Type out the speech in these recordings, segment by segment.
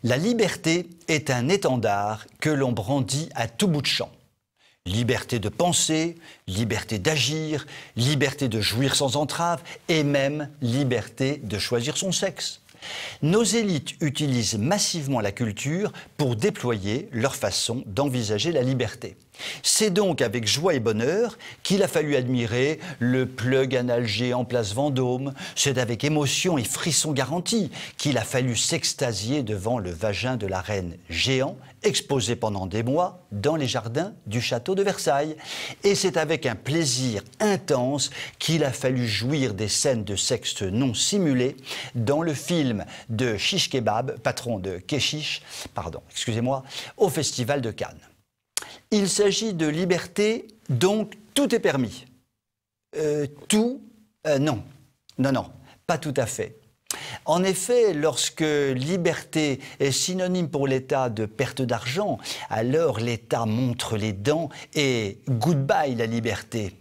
La liberté est un étendard que l'on brandit à tout bout de champ. Liberté de penser, liberté d'agir, liberté de jouir sans entrave et même liberté de choisir son sexe. Nos élites utilisent massivement la culture pour déployer leur façon d'envisager la liberté. C'est donc avec joie et bonheur qu'il a fallu admirer le plug anal géant Place Vendôme. C'est avec émotion et frisson garanti qu'il a fallu s'extasier devant le vagin de la reine géant, exposé pendant des mois dans les jardins du château de Versailles. Et c'est avec un plaisir intense qu'il a fallu jouir des scènes de sexe non simulées dans le film de Chiche Kebab, patron de Keshish, au Festival de Cannes. Il s'agit de liberté, donc tout est permis. Non, pas tout à fait. En effet, lorsque liberté est synonyme pour l'État de perte d'argent, alors l'État montre les dents et goodbye la liberté.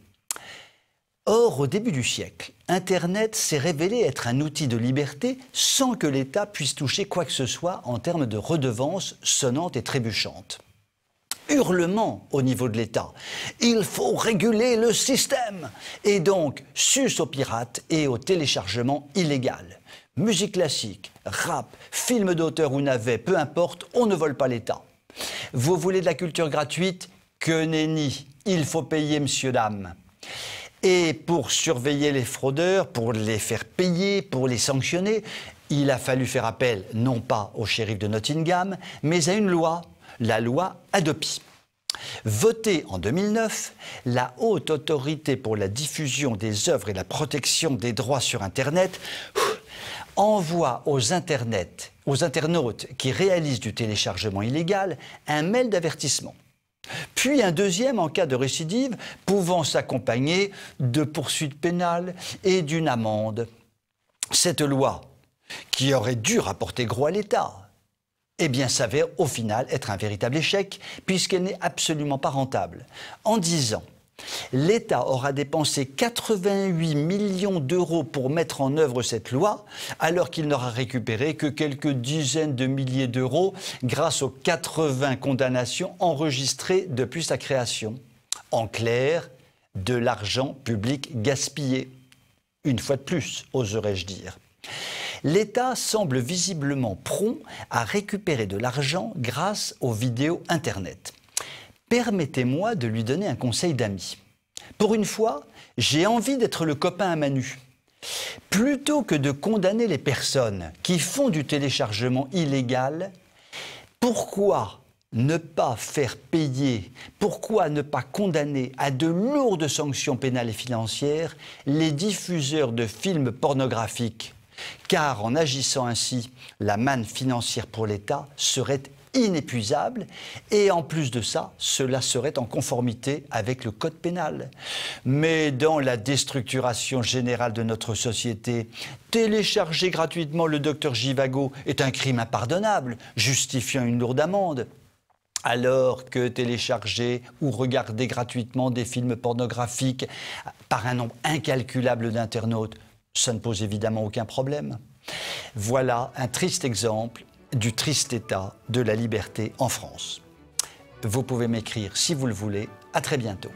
Or, au début du siècle, Internet s'est révélé être un outil de liberté sans que l'État puisse toucher quoi que ce soit en termes de redevances sonnantes et trébuchantes. Hurlement au niveau de l'État. Il faut réguler le système. Et donc, sus aux pirates et au téléchargement illégal. Musique classique, rap, film d'auteur ou navet, peu importe, on ne vole pas l'État. Vous voulez de la culture gratuite? Que nenni, il faut payer, monsieur, dame. Et pour surveiller les fraudeurs, pour les faire payer, pour les sanctionner, il a fallu faire appel non pas au shérif de Nottingham, mais à une loi. La loi Hadopi. Votée en 2009, la Haute Autorité pour la diffusion des œuvres et la protection des droits sur Internet envoie aux internautes qui réalisent du téléchargement illégal un mail d'avertissement. Puis un deuxième en cas de récidive pouvant s'accompagner de poursuites pénales et d'une amende. Cette loi, qui aurait dû rapporter gros à l'État, s'avère au final être un véritable échec puisqu'elle n'est absolument pas rentable. En 10 ans, l'État aura dépensé 88 millions d'euros pour mettre en œuvre cette loi, alors qu'il n'aura récupéré que quelques dizaines de milliers d'euros grâce aux 80 condamnations enregistrées depuis sa création. En clair, de l'argent public gaspillé. Une fois de plus, oserais-je dire. L'État semble visiblement prompt à récupérer de l'argent grâce aux vidéos Internet. Permettez-moi de lui donner un conseil d'ami. Pour une fois, j'ai envie d'être le copain à Manu. Plutôt que de condamner les personnes qui font du téléchargement illégal, pourquoi ne pas faire payer, pourquoi ne pas condamner à de lourdes sanctions pénales et financières les diffuseurs de films pornographiques? Car en agissant ainsi, la manne financière pour l'État serait inépuisable et en plus de ça, cela serait en conformité avec le code pénal. Mais dans la déstructuration générale de notre société, télécharger gratuitement le docteur Givago est un crime impardonnable, justifiant une lourde amende. Alors que télécharger ou regarder gratuitement des films pornographiques par un nombre incalculable d'internautes, ça ne pose évidemment aucun problème. Voilà un triste exemple du triste état de la liberté en France. Vous pouvez m'écrire si vous le voulez. À très bientôt.